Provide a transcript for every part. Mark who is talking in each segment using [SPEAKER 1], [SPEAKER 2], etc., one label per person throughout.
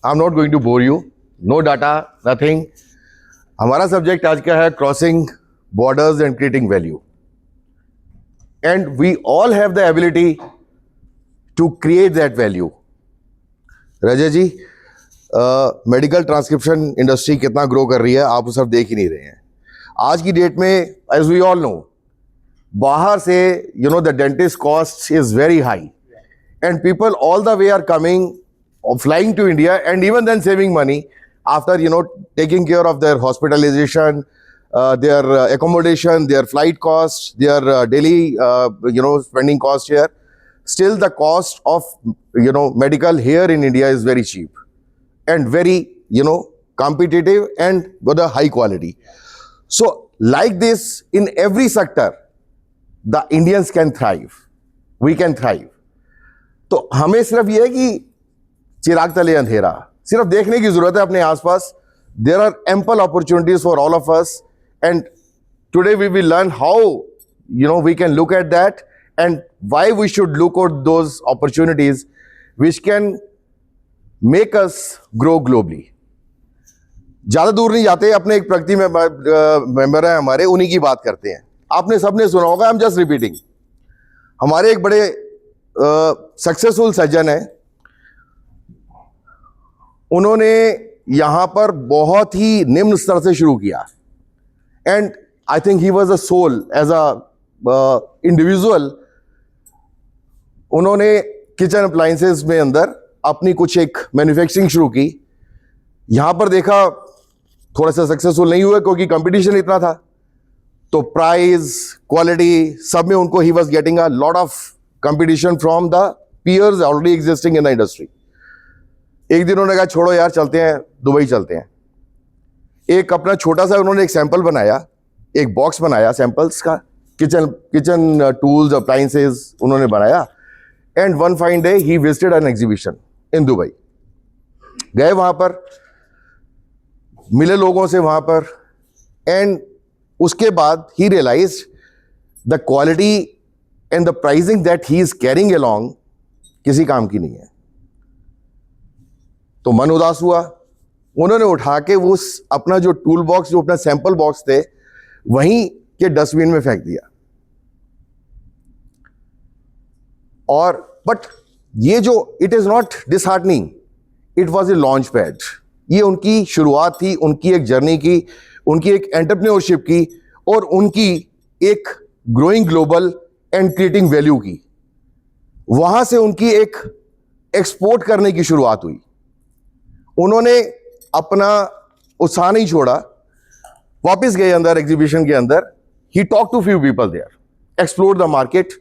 [SPEAKER 1] I am not going to bore you, no data nothing. हमारा subject आज का है crossing borders and creating value, and we all have the ability to create that value. Rajay ji, medical transcription industry कितना grow कर रही है आप वो सब देख ही नहीं रहे हैं। आज की डेट में एज वी ऑल नो, बाहर से the dentist cost is very high, and people all the way are coming or flying to India, and even then saving money after taking care of their hospitalization, their accommodation, their flight costs, their daily spending cost here. Still the cost of medical here in India is very cheap and very competitive and with a high quality. So like this in every sector the Indians can thrive, we can thrive. तो हमें सिर्फ ये है कि चिराग तले अंधेरा, सिर्फ देखने की जरूरत है अपने आसपास। There are ample opportunities for all of us, and today we will learn how we can look at that and why we should look out those opportunities which can make us grow globally. ज्यादा दूर नहीं जाते, अपने एक प्रगति में member है हमारे, उन्हीं की बात करते हैं। आपने सबने सुना होगा, आई एम जस्ट रिपीटिंग। हमारे एक बड़े सक्सेसफुल सर्जन है, उन्होंने यहां पर बहुत ही निम्न स्तर से शुरू किया, and I think he was a sole as a individual. उन्होंने किचन अप्लायंसेस में अंदर अपनी कुछ एक मैन्युफैक्चरिंग शुरू की। यहां पर देखा थोड़ा सा सक्सेसफुल नहीं हुआ क्योंकि कंपटीशन इतना था, तो प्राइस क्वालिटी सब में उनको he was getting a lot of competition from the peers already existing in the industry. एक दिन उन्होंने कहा छोड़ो यार, चलते हैं दुबई चलते हैं। एक अपना छोटा सा उन्होंने एक सैंपल बनाया, एक बॉक्स बनाया सैंपल्स का, किचन टूल्स अप्लायंसेस उन्होंने बनाया, and one fine day he visited an exhibition in Dubai. गए वहां पर, मिले लोगों से वहां पर, एंड उसके बाद ही realised the quality and the pricing that he is carrying along किसी काम की नहीं है। तो मन उदास हुआ, उन्होंने उठा के वो अपना जो टूल बॉक्स, जो अपना सैंपल बॉक्स थे, वहीं के डस्टबिन में फेंक दिया। और बट ये जो it is not disheartening, it was a launch pad. ये उनकी शुरुआत थी, उनकी एक जर्नी की, उनकी एक एंटरप्रेन्योरशिप की, और उनकी एक growing global and creating value की। वहां से उनकी एक एक्सपोर्ट करने की शुरुआत हुई। उन्होंने अपना उत्साह नहीं छोड़ा, वापस गए अंदर एग्जीबिशन के अंदर। He talk to few people there, explore the market.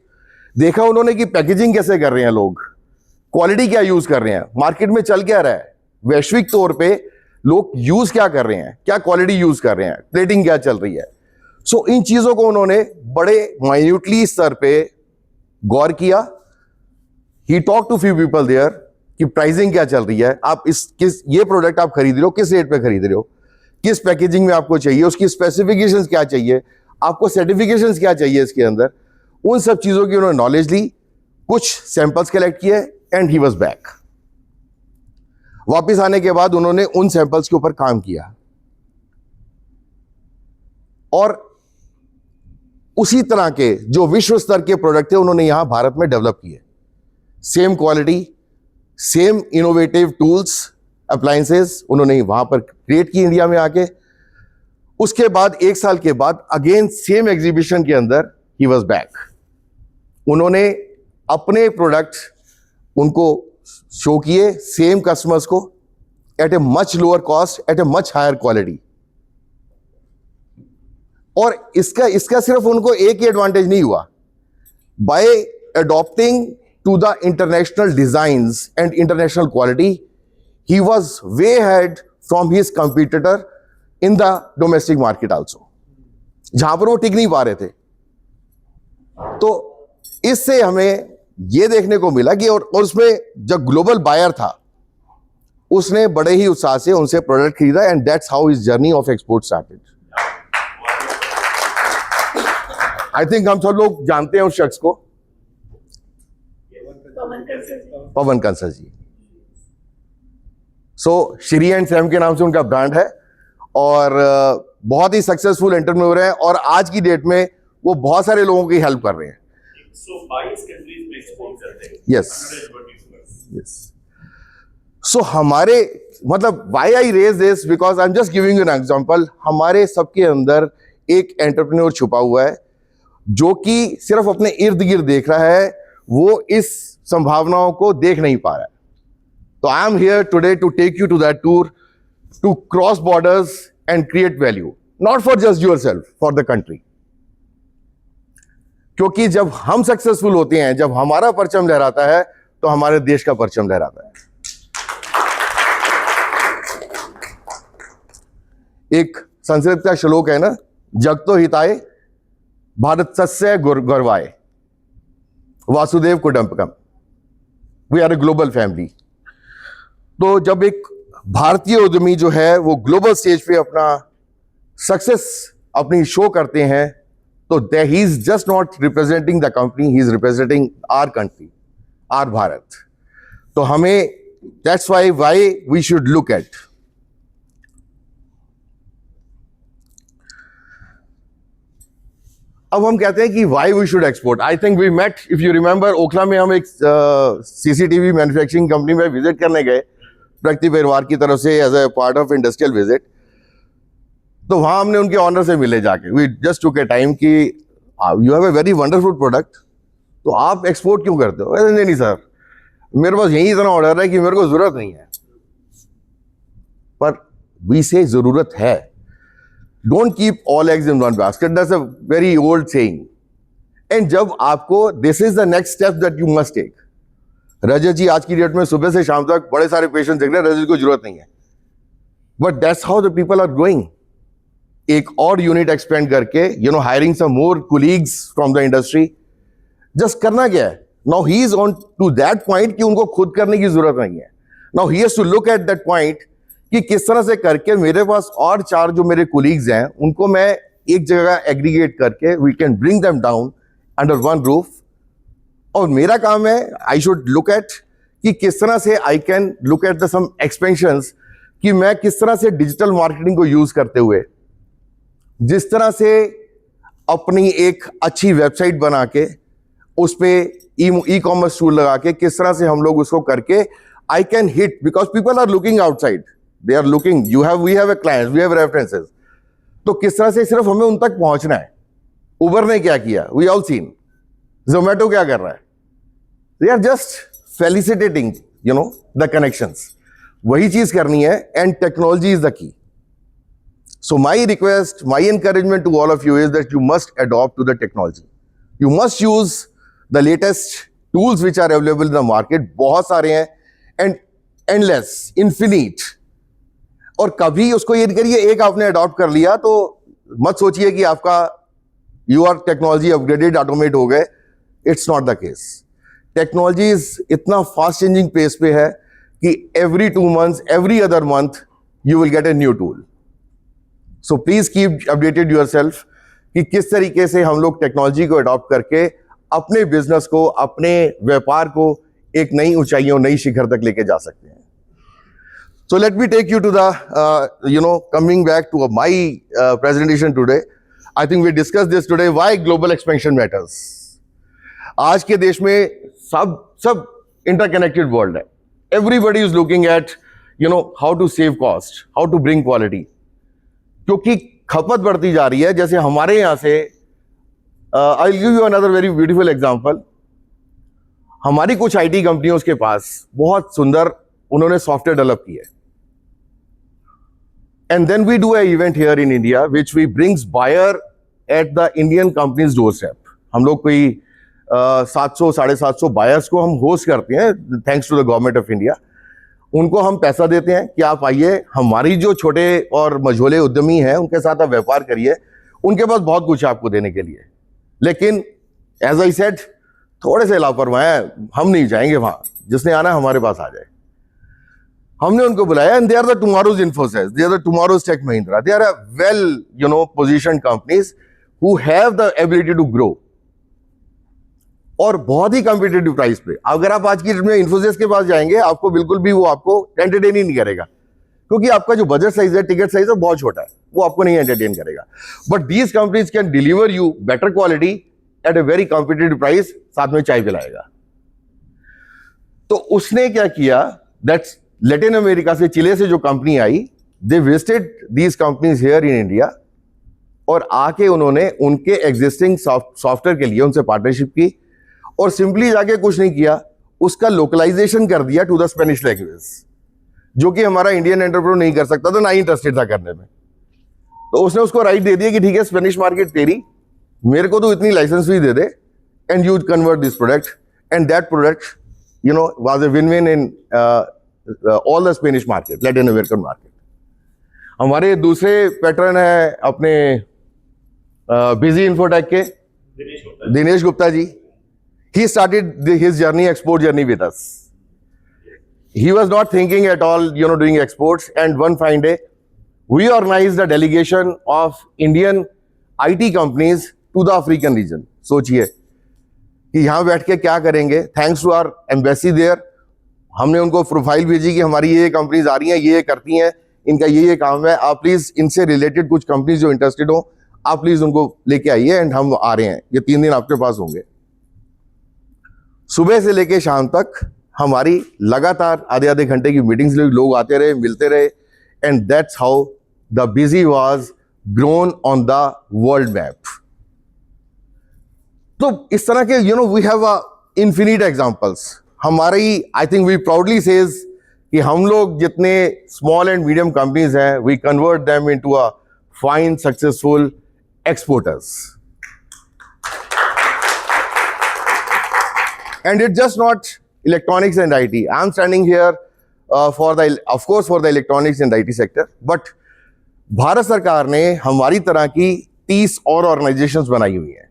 [SPEAKER 1] देखा उन्होंने कि पैकेजिंग कैसे कर रहे हैं लोग, क्वालिटी क्या यूज कर रहे हैं, मार्केट में चल क्या रहा है, वैश्विक तौर पे लोग यूज क्या कर रहे हैं, क्या क्वालिटी यूज कर रहे हैं, प्लेटिंग क्या चल रही है। सो इन चीजों को उन्होंने बड़े माइन्यूटली स्तर पे गौर किया। He talk to few people there कि प्राइसिंग क्या चल रही है, आप ये प्रोडक्ट आप खरीद रहे हो, किस रेट पे खरीद रहे हो, किस पैकेजिंग में आपको चाहिए, उसकी स्पेसिफिकेशंस क्या चाहिए, आपको सर्टिफिकेशंस क्या चाहिए इसके अंदर। उन सब चीजों की उन्होंने नॉलेज ली, कुछ सैंपल्स कलेक्ट किए, एंड ही वाज बैक। वापिस आने के बाद उन्होंने उन सैंपल्स के ऊपर काम किया, और उसी तरह के जो विश्व स्तर के प्रोडक्ट थे उन्होंने यहां भारत में डेवलप किए। Same quality, same innovative tools, appliances उन्होंने वहां पर क्रिएट की इंडिया में आके। उसके बाद 1 साल के बाद अगेन सेम एग्जीबिशन के अंदर ही वाज बैक। उन्होंने अपने प्रोडक्ट उनको शो किए, सेम कस्टमर्स को, at a much lower cost, at a much higher quality. और इसका सिर्फ उनको एक ही एडवांटेज नहीं हुआ, by adopting to the international designs and international quality, he was way head from his competitor in the domestic market also, जहां पर वो टिक नहीं पा रहे थे। तो इससे हमें यह देखने को मिला कि और उसमें जब ग्लोबल बायर था, उसने बड़े ही उत्साह से उनसे प्रोडक्ट खरीदा, and that's how his journey of export started. I think हम सब लोग जानते हैं उस शख्स को, पवन कंसल जी। सो श्री एंड सैम के नाम से उनका ब्रांड है और बहुत ही सक्सेसफुल एंटरप्रेन्योर है और आज की डेट में वो बहुत सारे लोगों की हेल्प कर रहे हैं.
[SPEAKER 2] 122 कंट्रीज में एक्सपोर्ट करते हैं.
[SPEAKER 1] Yes yes. सो हमारे मतलब why I raise this because I am just giving you an example. हमारे सबके अंदर एक एंटरप्रेन्योर छुपा हुआ है जो कि सिर्फ अपने इर्द गिर्द देख रहा है, वो इस संभावनाओं को देख नहीं पा रहा है. तो I am here today to take you to that tour to cross borders and create value, not for just yourself, for the country. क्योंकि जब हम सक्सेसफुल होते हैं, जब हमारा परचम लहराता है, तो हमारे देश का परचम लहराता है. एक संस्कृत का श्लोक है ना, जग तो हिताय भारत सस्य गौरवाय वासुदेव कुटुंबकम. We are a global family. तो जब एक भारतीय उद्यमी जो है वो ग्लोबल स्टेज पे अपना सक्सेस अपनी शो करते हैं, तो he is just not representing the company, he is representing our country, our Bharat. तो हमें that's why we should look at. अब हम कहते हैं कि why we should export. I think we met, if you remember, Okhla में हम एक सीसीटीवी मैन्युफैक्चरिंग कंपनी में विजिट करने गए प्रगति परिवार की तरफ से as a part of industrial visit. तो वहां हमने उनके ऑनर से मिले जाके. We just took a time कि you have a very wonderful product, तो आप एक्सपोर्ट क्यों करते हो? नहीं नहीं सर, मेरे पास यही इतना ऑर्डर है कि मेरे को जरूरत नहीं है. पर वी से जरूरत है. Don't keep all eggs in one basket. That's a very old saying. And जब आपको this is the next step that you must take. रजत जी आज की डेट में सुबह से शाम तक बड़े सारे पेशेंट देख रहे हैं, रजत को जरूरत नहीं है. But that's how the people are growing. एक और यूनिट एक्सपेंड करके, hiring some more colleagues from the industry. Just करना क्या है? Now he is on to that point कि उनको खुद करने की जरूरत नहीं है. Now he has to look at that point कि किस तरह से करके मेरे पास और 4 जो मेरे कोलीग्स हैं उनको मैं एक जगह एग्रीगेट करके we can bring them down under one roof. और मेरा काम है, आई शुड लुक एट कि किस तरह से I can look at the some expansions, कि मैं किस तरह से डिजिटल मार्केटिंग को यूज करते हुए, जिस तरह से अपनी एक अच्छी वेबसाइट बना के उस पर ई कॉमर्स टूल लगा के किस तरह से हम लोग उसको करके I can hit, because people are looking outside, they are looking, we have a clients, we have references. तो किस तरह से सिर्फ हमें उन तक पहुंचना है. उबर ने क्या किया, we all seen. Zomato क्या कर रहा है, they are just felicitating the connections. वही चीज करनी है, and technology is the key. So my request, my encouragement to all of you is that you must adopt to the technology. You must use the latest tools which are available in the market. बहुत सारे हैं, and endless, infinite. और कभी उसको ये करिए, एक आपने अडॉप्ट कर लिया तो मत सोचिए कि आपका you are technology upgraded, automate हो गए. It's not the case. Technology इतना फास्ट चेंजिंग पेस पे है कि every 2 months, every other month you will get a new tool. So please keep updated yourself कि किस तरीके से हम लोग टेक्नोलॉजी को अडॉप्ट करके अपने बिजनेस को, अपने व्यापार को एक नई ऊंचाइयों, नई शिखर तक लेके जा सकते हैं. So let me take you to the, coming back to my presentation today. I think we discussed this today, why global expansion matters. आज के देश में सब interconnected world है. Everybody is looking at, how to save cost, how to bring quality. क्योंकि खपत बढ़ती जा रही है. जैसे हमारे यहाँ से, I'll give you another very beautiful example. हमारी कुछ IT कंपनियों के पास बहुत सुंदर उन्होंने सॉफ्टवेयर डेवलप किया है. And then we do an event here in India, which we brings buyer at the Indian company's doorstep. हम लोग कोई 700-750 बायर्स को हम होस्ट करते हैं, thanks to the government of India. उनको हम पैसा देते हैं कि आप आइए, हमारी जो छोटे और मझोले उद्यमी हैं उनके साथ आप व्यापार करिए. उनके पास बहुत कुछ है आपको देने के लिए, लेकिन एज आई सेड, थोड़े से लापरवाह हैं, हम नहीं जाएंगे वहां. जिसने आना हमारे पास आ जाए. हमने उनको बुलाया, and they are the tomorrow's Infosys, they are the tomorrow's Tech Mahindra, they are a well positioned companies who have the ability to grow, और बहुत ही कॉम्पिटिटिव प्राइस पे. अगर आप आज की डेट में इन्फोसिस के पास जाएंगे, आपको बिल्कुल भी वो आपको एंटरटेन ही नहीं करेगा. क्योंकि आपका जो बजट साइज है, टिकट साइज है, बहुत छोटा है, वो आपको नहीं एंटरटेन करेगा. But these companies can deliver you better quality eight a very competitive price, साथ में चाय पिलाएगा. तो उसने क्या किया, दैट्स लैटिन अमेरिका से, चिले से जो company I, they visited these companies here in India, और आके उन्होंने उनके एग्जिस्टिंग सॉफ्टवेयर के लिए उनसे पार्टनरशिप की, और सिंपली जाके कुछ नहीं किया, उसका लोकलाइजेशन कर दिया टू द स्पेनिश लैंग्वेज, जो कि हमारा इंडियन एंटरप्रेन्योर नहीं कर सकता था, ना ही इंटरेस्टेड था करने में. तो उसने उसको राइट दे दिया कि ठीक है, स्पेनिश मार्केट तेरी, मेरे को तो इतनी लाइसेंस फी दे दे, and you convert this product, and that product was a win-win in all the Spanish market, Latin American market. हमारे दूसरे पैटर्न है अपने बिजी इन्फोटेक के Dinesh Gupta ji. He started his journey, export journey with us. He was not thinking at all, doing exports. And one fine day, we organized a delegation of Indian IT companies to the African region. सोचिए कि यहाँ बैठ के क्या करेंगे. Thanks to our embassy there, हमने उनको profile भेजी कि हमारी ये कंपनीज आ रही हैं, ये करती हैं, इनका ये काम है, आप प्लीज इनसे रिलेटेड कुछ कंपनीज जो इंटरेस्टेड हो, आप प्लीज उनको लेके आइए, एंड हम आ रहे हैं, ये 3 दिन आपके पास होंगे. सुबह से लेके शाम तक हमारी लगातार आधे आधे घंटे की मीटिंग्स, लोग आते रहे, मिलते रहे, and that's how the busy was grown on the world map. तो इस तरह के वी हैव इन्फिनिट एग्जांपल्स. हमारी, I think we proudly says कि हम लोग जितने स्मॉल एंड मीडियम कंपनीज हैं, we convert them into a fine successful exporters. And it's just not electronics and IT. I'm standing here for the electronics and IT sector. But Bharat सरकार ने हमारी तरह की 30 और organizations बनाई हुई हैं.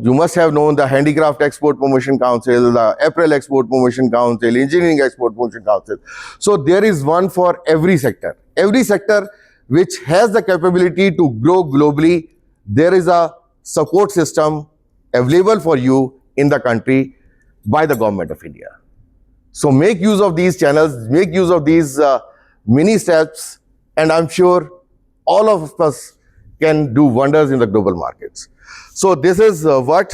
[SPEAKER 1] You must have known the Handicraft Export Promotion Council, the April Export Promotion Council, Engineering Export Promotion Council. So there is one for every sector. Every sector which has the capability to grow globally, there is a support system available for you in the country by the government of India. So make use of these channels, make use of these mini steps, and I'm sure all of us can do wonders in the global markets. So this is what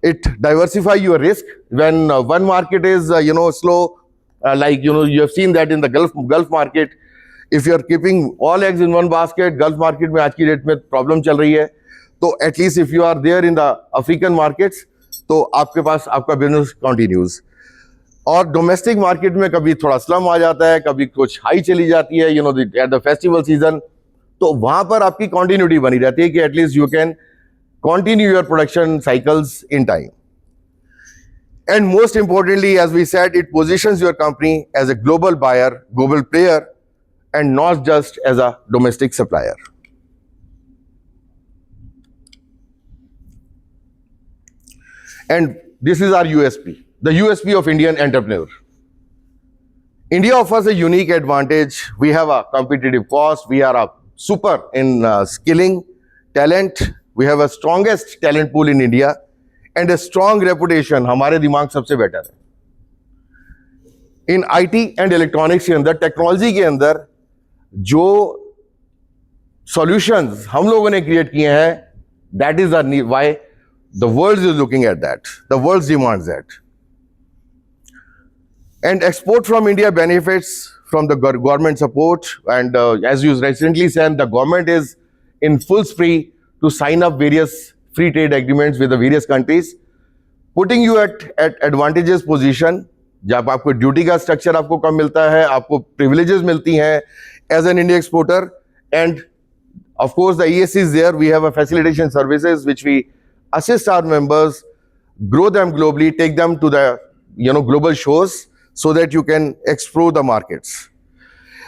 [SPEAKER 1] it diversify your risk. When one market is slow, like you have seen that in the Gulf market, if you are keeping all eggs in one basket, Gulf market में आज की date में problem चल रही है, तो at least if you are there in the African markets, तो आपके पास आपका बिजनेस कंटिन्यूज. और डोमेस्टिक मार्केट में कभी थोड़ा स्लम आ जाता है, कभी कुछ हाई चली जाती है, एट द फेस्टिवल सीजन, तो वहां पर आपकी कंटिन्यूटी बनी रहती है कि at least you can continue your production cycles in time. And most importantly, as we said, it positions your company as a global buyer, global player, and not just as a domestic supplier. And this is our USP, the USP of Indian entrepreneur. India offers a unique advantage. We have a competitive cost. We are a super in skilling talent. We have a strongest talent pool in India and a strong reputation. हमारे दिमाग सबसे better है. In IT and electronics के अंदर, technology के अंदर जो solutions हम लोगों ने create किए हैं, that is why the world is looking at that. The world demands that. And export from India benefits from the government support. And as you recently said, the government is in full spree to sign up various free trade agreements with the various countries, putting you at advantageous position. जब आपको duty का structure आपको कम मिलता है, आपको privileges मिलती हैं as an India exporter. And of course the ESC is there. We have a facilitation services which we assist our members, grow them globally, take them to the global shows so that you can explore the markets.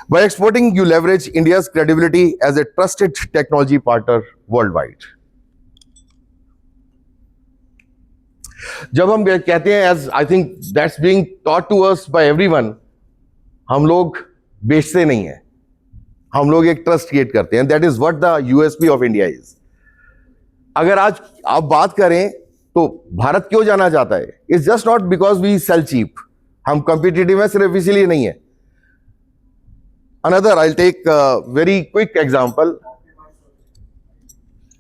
[SPEAKER 1] By exporting, you leverage India's credibility as a trusted technology partner worldwide. जब हम कहते हैं, as I think that's being taught to us by everyone, हम लोग बेचते नहीं हैं, हम लोग एक ट्रस्ट क्रिएट करते हैं. That is what the USP of India is. अगर आज आप बात करें तो भारत क्यों जाना चाहता है, it's just not because we sell cheap. हम कॉम्पिटिटिव हैं सिर्फ इसीलिए नहीं है. Another, I'll take a very quick example.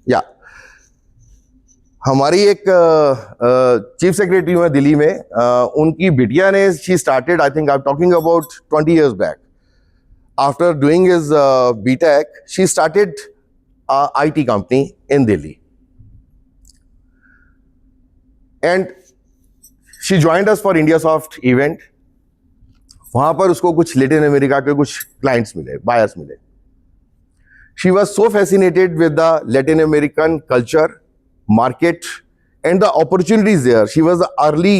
[SPEAKER 1] Yeah. हमारी एक चीफ सेक्रेटरी हुआ दिल्ली में, उनकी बिटिया ने, she started, I think I am talking about 20 years back, after doing his BTech, she started IT company in Delhi and she joined us for India soft event. वहां पर उसको कुछ लैटिन अमेरिका के कुछ क्लाइंट्स मिले, बायर्स मिले. She was so fascinated with the Latin American culture, market, and the opportunities there. She was the early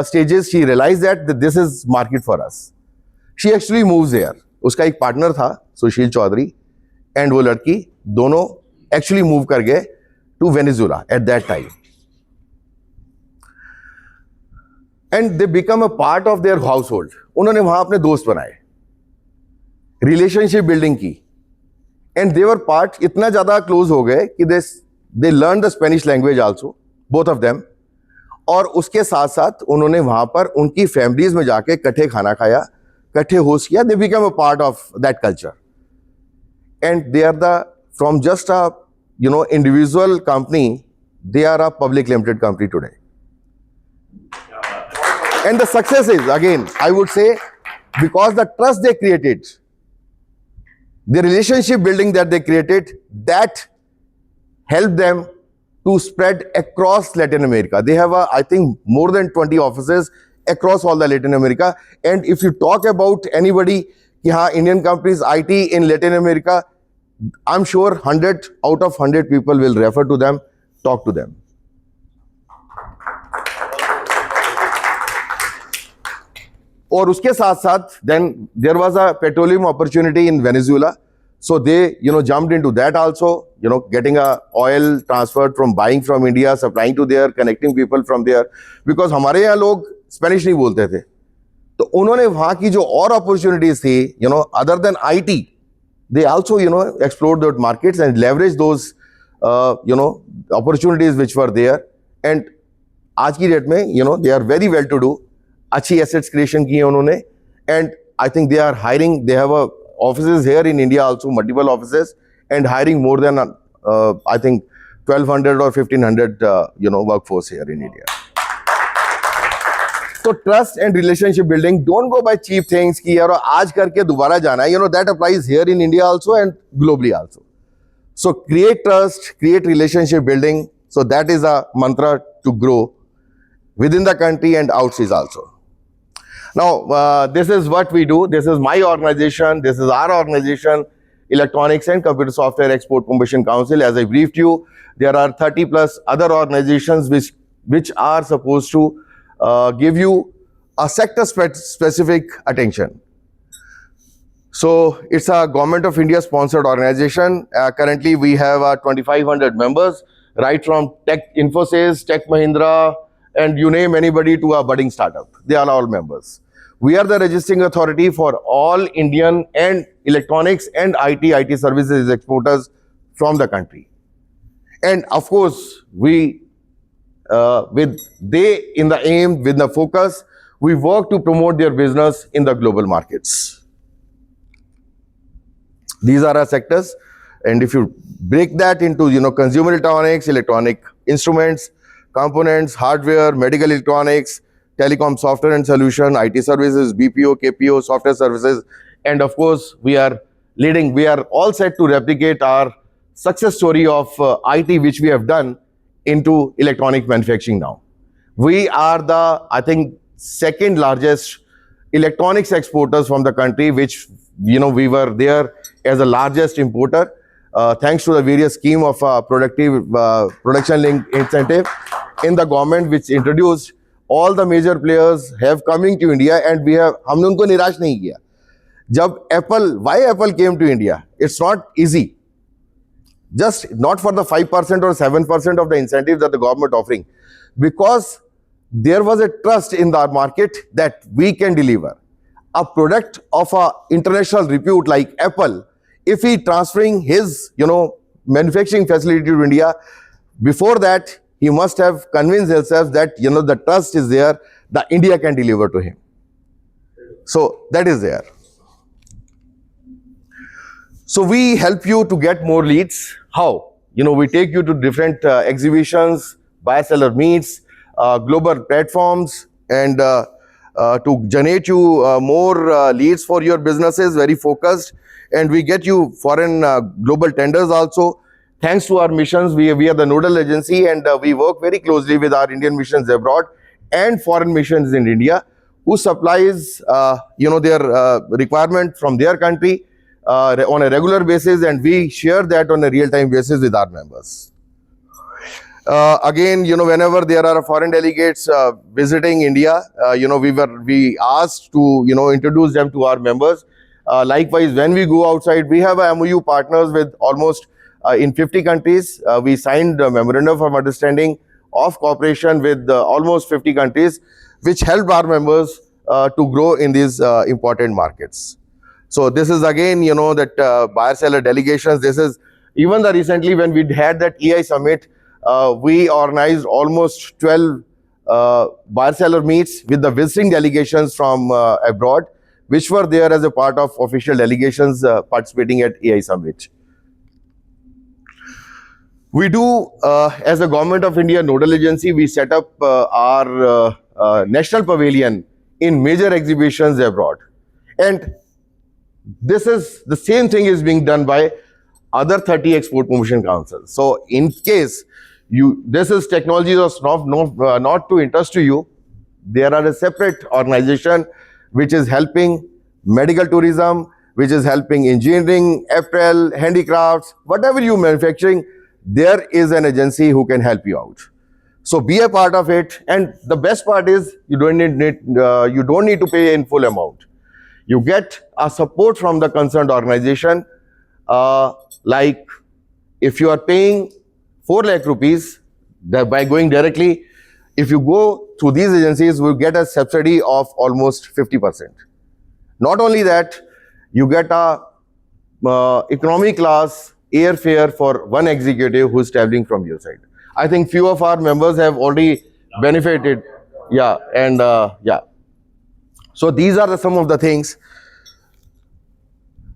[SPEAKER 1] stages. She realized that this is market for us. She actually moves there. उसका एक partner था Sushil Chaudhary, and वो लड़की दोनों actually move कर गए to Venezuela at that time, and they become a part of their household. उन्होंने वहां अपने दोस्त बनाए, रिलेशनशिप बिल्डिंग की, एंड दे वर पार्ट, इतना ज्यादा क्लोज हो गए कि they learn the Spanish language also, both of them. और उसके साथ साथ उन्होंने वहां पर उनकी फैमिलीज में जाके इकट्ठे खाना खाया, इकट्ठे होस्ट किया. They become a part of that culture, and they are the, from just a individual company, they are a public limited company today. And the success is, again, I would say, because the trust they created, the relationship building that they created, that helped them to spread across Latin America. They have, I think, more than 20 offices across all the Latin America. And if you talk about anybody, Indian companies, IT in Latin America, I'm sure 100 out of 100 people will refer to them, talk to them. और उसके साथ साथ then there was a petroleum opportunity in Venezuela, so they jumped into that also, getting a oil transferred from buying from India, supplying to there, connecting people from there, because हमारे यहाँ लोग Spanish नहीं बोलते थे, तो उन्होंने वहाँ की जो और opportunities थी, other than IT, they also explored those markets and leveraged those opportunities which were there. And आज की डेट में they are very well to do, अच्छी एसेट्स क्रिएशन की है उन्होंने, and I think they are hiring, they have offices here in India also, multiple offices, and hiring more than I think 1200 or 1500 workforce here in India. तो trust and relationship building, don't go by cheap things कि यार आज करके दोबारा जाना है, that applies here in India also and globally also. So create trust, create relationship building, so that is a mantra to grow within the country and outside also. Now, this is what we do. This is my organization. This is our organization, Electronics and Computer Software Export Promotion Council. As I briefed you, there are 30 plus other organizations which are supposed to give you a sector specific attention. So it's a Government of India sponsored organization. Currently, we have 2,500 members, right from Tech Infosys, Tech Mahindra, and you name anybody to a budding startup. They are all members. We are the registering authority for all Indian and electronics and IT services exporters from the country. And of course, we, with the aim, with the focus, we work to promote their business in the global markets. These are our sectors. And if you break that into, consumer electronics, electronic instruments, components, hardware, medical electronics, telecom software and solution, IT services, BPO, KPO, software services, and of course, we are leading. We are all set to replicate our success story of IT, which we have done into electronic manufacturing now. We are the, I think, second largest electronics exporters from the country, which, we were there as the largest importer. Thanks to the various scheme of productive production link incentive in the government, which introduced, all the major players have coming to India, and हमने उनको निराश नहीं किया. जब why Apple came to India? It's not easy. Just not for the 5% or 7% of the incentives that the government offering, because there was a trust in the market that we can deliver a product of a international repute like Apple. If he transferring his, manufacturing facility to India, before that, he must have convinced himself that, the trust is there, that India can deliver to him. So that is there. So we help you to get more leads. How? We take you to different exhibitions, buyer-seller meets, global platforms, and to generate you more leads for your businesses, very focused. And we get you foreign global tenders also. Thanks to our missions, we are the nodal agency, and we work very closely with our Indian missions abroad and foreign missions in India, who supplies their requirement from their country on a regular basis, and we share that on a real-time basis with our members. Again, whenever there are foreign delegates visiting India, we asked to, introduce them to our members. Likewise, when we go outside, we have MOU partners with almost in 50 countries. We signed a memorandum of understanding of cooperation with almost 50 countries, which help our members to grow in these important markets. So this is again, that buyer-seller delegations. This is even the recently when we had that EI summit, we organized almost 12 buyer-seller meets with the visiting delegations from abroad, which were there as a part of official delegations participating at EI summit. We do, as the Government of India nodal agency, we set up our national pavilion in major exhibitions abroad. And this is the same thing is being done by other 30 export promotion councils. So in case this is technology that's not to interest to you, there are a separate organization which is helping medical tourism, which is helping engineering, apparel, handicrafts, whatever you manufacturing, there is an agency who can help you out. So be a part of it. And the best part is you don't need to pay in full amount. You get a support from the concerned organization. Like if you are paying 4 lakh rupees by going directly, if you go through these agencies, we get a subsidy of almost 50%. Not only that, you get a economy class airfare for one executive who is traveling from your side. I think few of our members have already benefited. Yeah, and yeah. So these are some of the things.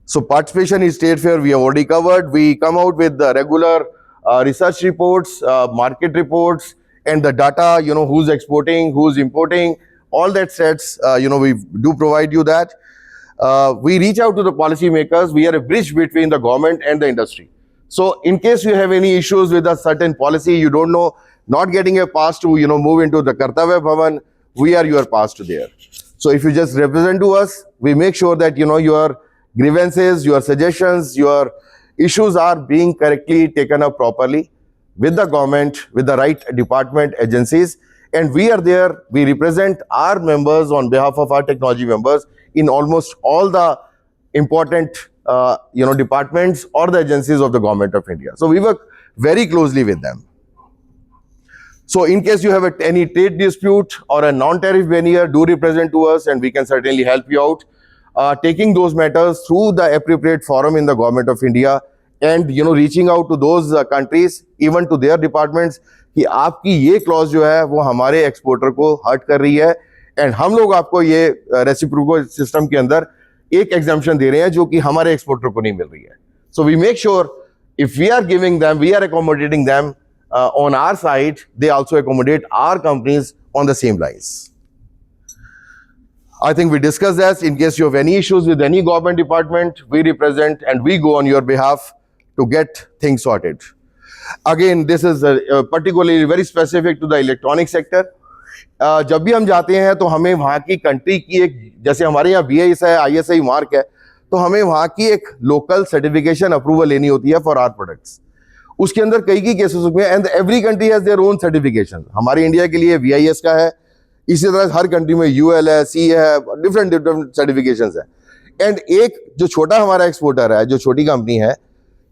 [SPEAKER 1] So participation in state fair, we have already covered. We come out with the regular research reports, market reports, and the data, who's exporting, who's importing, all that sets, we do provide you that. We reach out to the policymakers. We are a bridge between the government and the industry. So in case you have any issues with a certain policy, you don't know, not getting a pass to, move into the Kartavya Bhavan, we are your pass to there. So if you just represent to us, we make sure that, your grievances, your suggestions, your issues are being correctly taken up properly with the government, with the right department agencies. And we are there, we represent our members on behalf of our technology members in almost all the important departments or the agencies of the Government of India. So we work very closely with them. So in case you have any trade dispute or a non-tariff barrier, do represent to us and we can certainly help you out. Taking those matters through the appropriate forum in the Government of India and reaching out to those countries, even to their departments, कि आपकी ये clause जो है वो हमारे exporter को hurt कर रही है एंड हम लोग आपको ये रेसिप्रोकल सिस्टम के अंदर एक एग्जाम्पशन दे रहे हैं जो कि हमारे एक्सपोर्टर को नहीं मिल रही है. So we make sure if we are giving them, we are accommodating them on our side, they also accommodate our companies on the same lines. I think we discussed that. In case you have any issues with any government department, we represent and we go on your behalf to get things sorted. Again, this is particularly very specific to the electronic sector. जब भी हम जाते हैं तो हमें वहाँ की country की एक, जैसे हमारे यहाँ BIS है, ISI मार्क है, तो हमें वहाँ की एक लोकल सर्टिफिकेशन अप्रूवल लेनी होती है फॉर आवर प्रोडक्ट्स. उसके अंदर कई केसेस में and every country has their own certification. हमारे इंडिया के लिए VIS का है, इसी तरह हर कंट्री में UL है, C है, डिफरेंट सर्टिफिकेशंस है. एंड एक जो छोटा हमारा एक्सपोर्टर है, जो छोटी कंपनी है,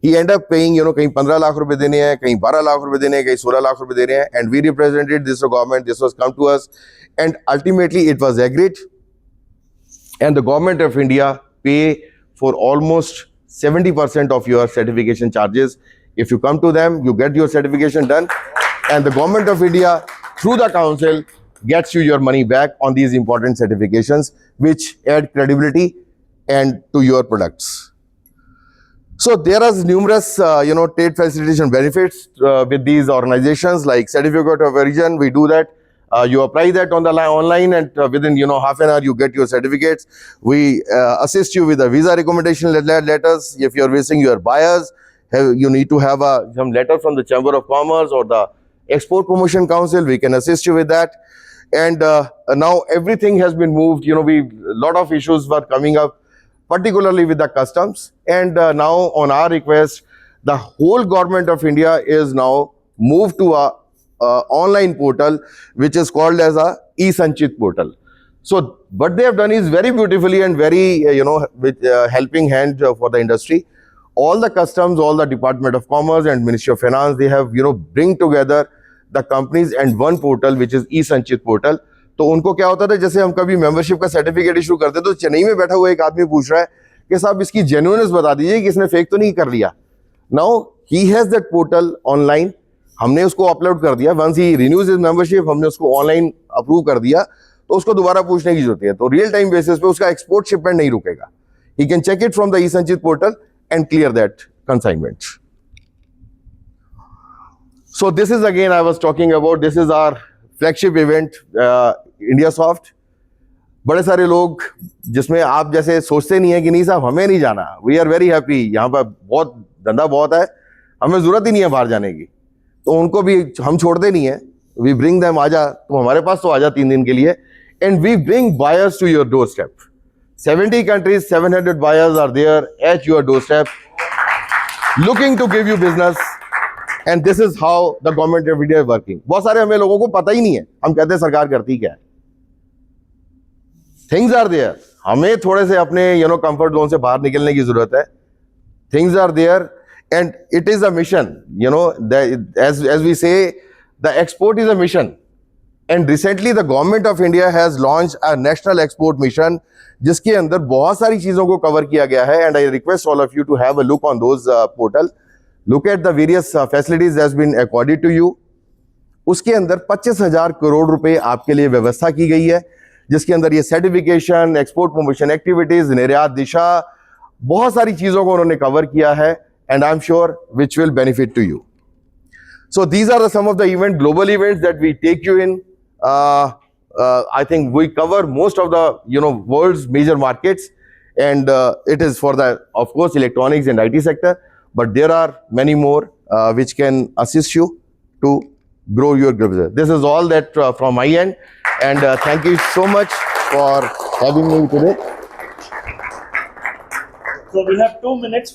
[SPEAKER 1] ही एंड अप पेइंग कहीं 15 लाख रुपए देने हैं, कहीं 12 लाख रुपए देने हैं, कहीं 16 लाख रुपए दे रहे हैं. And we represented this government, this was come to us and ultimately it was agreed and the government of India pay for almost 70% of your certification charges. If you come to them, you get your certification done, and the Government of India, through the Council, gets you your money back on these important certifications, which add credibility and to your products. So there are numerous, trade facilitation benefits with these organizations, like certificate of origin. We do that. You apply that on the online, and within half an hour you get your certificates. We assist you with the visa recommendation letters. If you're visiting your buyers, you need to have some letter from the Chamber of Commerce or the Export Promotion Council. We can assist you with that. And now everything has been moved. Lot of issues were coming up, particularly with the customs. And now on our request, the whole government of India is now moved to a online portal, which is called as a e-Sanchit portal. So what they have done is very beautifully and very, with helping hand for the industry. All the customs, all the Department of Commerce and Ministry of Finance, they have, bring together the companies and one portal, which is e-Sanchit portal. तो उनको क्या होता था, जैसे हम कभी membership का certificate issue करते तो चेन्नई में बैठा हुआ एक आदमी पूछ रहा है कि साहब इसकी जेन्युइननेस बता दीजिए कि इसने फेक तो नहीं कर लिया. Now he has that portal online. हमने उसको अपलोड कर दिया. Once he renews his membership, हमने उसको ऑनलाइन अप्रूव कर दिया, तो उसको दोबारा पूछने की जरूरत है. तो रियल टाइम बेसिस पे उसका एक्सपोर्ट शिपमेंट नहीं रुकेगा. He can check it from the e Sanchit portal and clear that consignment. So this is again I was talking about, this is our flagship event, IndiaSoft. बड़े सारे लोग जिसमें आप जैसे सोचते नहीं है कि नहीं साहब हमें नहीं जाना. We are very happy. यहाँ पर बहुत धंधा बहुत है, हमें जरूरत ही नहीं है बाहर जाने की. तो उनको भी हम छोड़ते नहीं है. We bring them, आजा तुम हमारे पास तो आजा 3 दिन के लिए. And we bring buyers to your doorstep. 70 countries, 700 buyers are there at your doorstep, looking to give you business. And this is how the government of India is working. बहुत सारे हमें लोगों को पता ही नहीं है. हम कहते हैं सरकार करती क्या है. Things are there. हमें थोड़े से अपने कंफर्ट जोन से बाहर निकलने की जरूरत है. Things are there, and it is a mission. As we say, the export is a mission. And recently the government of India has launched a national export mission, जिसके अंदर बहुत सारी चीजों को कवर किया गया है. And I request all of you to have a look on those portal. Look at the various facilities that has been accorded to you. उसके अंदर 25,000 करोड़ रुपए आपके लिए व्यवस्था की गई है, जिसके अंदर ये सर्टिफिकेशन, एक्सपोर्ट प्रमोशन एक्टिविटीज, निर्यात दिशा, बहुत सारी चीजों को उन्होंने कवर किया है. And I'm sure which will benefit to you. So these are some of the global events that we take you in. I think we cover most of the world's major markets, and it is for the, of course, electronics and IT sector, but there are many more which can assist you to grow your business. This is all that from my end, and thank you so much for having me today.
[SPEAKER 2] So we have 2 minutes